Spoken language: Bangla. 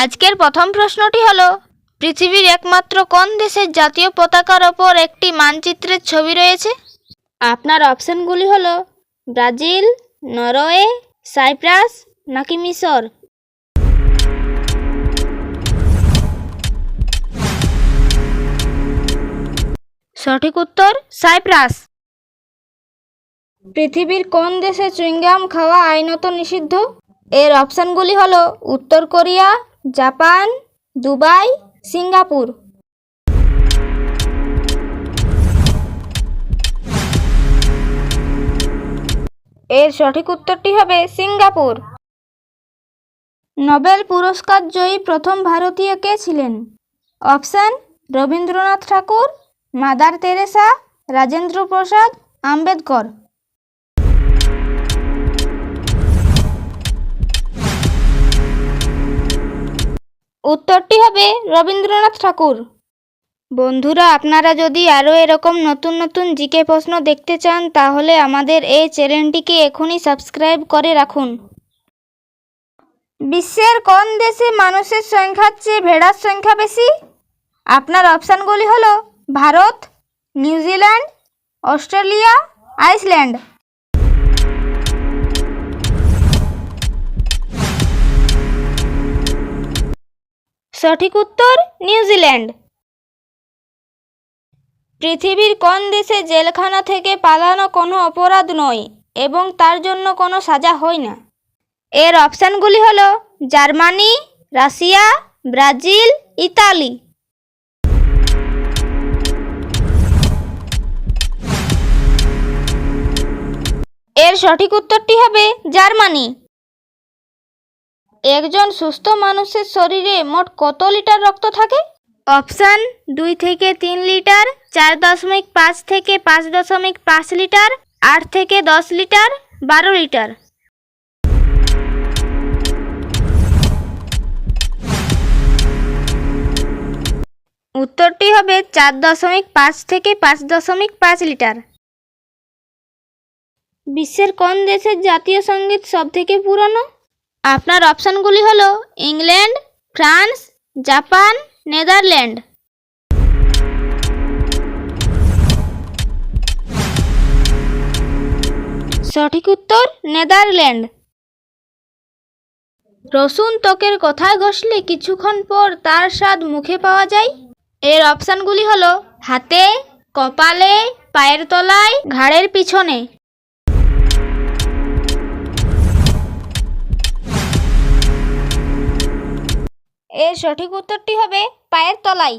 আজকের প্রথম প্রশ্নটি হলো, পৃথিবীর একমাত্র কোন দেশের জাতীয় পতাকার ওপর একটি মানচিত্রের ছবি রয়েছে? আপনার অপশনগুলি হলো ব্রাজিল, নরওয়ে, সাইপ্রাস নাকি মিশর। সঠিক উত্তর সাইপ্রাস। পৃথিবীর কোন দেশে চুইংগাম খাওয়া আইনত নিষিদ্ধ? এর অপশনগুলি হলো উত্তর কোরিয়া, জাপান, দুবাই, সিঙ্গাপুর। এর সঠিক উত্তরটি হবে সিঙ্গাপুর। নোবেল পুরস্কার জয়ী প্রথম ভারতীয় কে ছিলেন? অপশন রবীন্দ্রনাথ ঠাকুর, মাদার তেরেসা, রাজেন্দ্র প্রসাদ, আম্বেদকর। উত্তরটি হবে রবীন্দ্রনাথ ঠাকুর। বন্ধুরা, আপনারা যদি আরও এরকম নতুন নতুন জিকে প্রশ্ন দেখতে চান তাহলে আমাদের এই চ্যানেলটিকে এখনই সাবস্ক্রাইব করে রাখুন। বিশ্বের কোন দেশে মানুষের সংখ্যার চেয়ে ভেড়ার সংখ্যা বেশি? আপনার অপশানগুলি হলো ভারত, নিউজিল্যান্ড, অস্ট্রেলিয়া, আইসল্যান্ড। সঠিক উত্তর নিউজিল্যান্ড। পৃথিবীর কোন দেশে জেলখানা থেকে পালানো কোনো অপরাধ নয় এবং তার জন্য কোনো সাজা হয় না? এর অপশানগুলি হলো জার্মানি, রাশিয়া, ব্রাজিল, ইতালি। এর সঠিক উত্তরটি হবে জার্মানি। একজন সুস্থ মানুষের শরীরে মোট কত লিটার রক্ত থাকে? অপশান 2 থেকে 3 লিটার, 4.5 থেকে 5.5 লিটার, 8 থেকে 10 লিটার, 12 লিটার। উত্তরটি হবে 4.5 থেকে 5.5 লিটার। বিশ্বের কোন দেশের জাতীয় সঙ্গীত সবথেকে পুরনো? আপনার অপশানগুলি হলো ইংল্যান্ড, ফ্রান্স, জাপান, নেদারল্যান্ড। সঠিক উত্তর নেদারল্যান্ড। রসুন ত্বকের কোথায় ঘষলে কিছুক্ষণ পর তার স্বাদ মুখে পাওয়া যায়? এর অপশানগুলি হলো হাতে, কপালে, পায়ের তলায়, ঘাড়ের পিছনে। এর সঠিক উত্তরটি হবে পায়ের তলায়।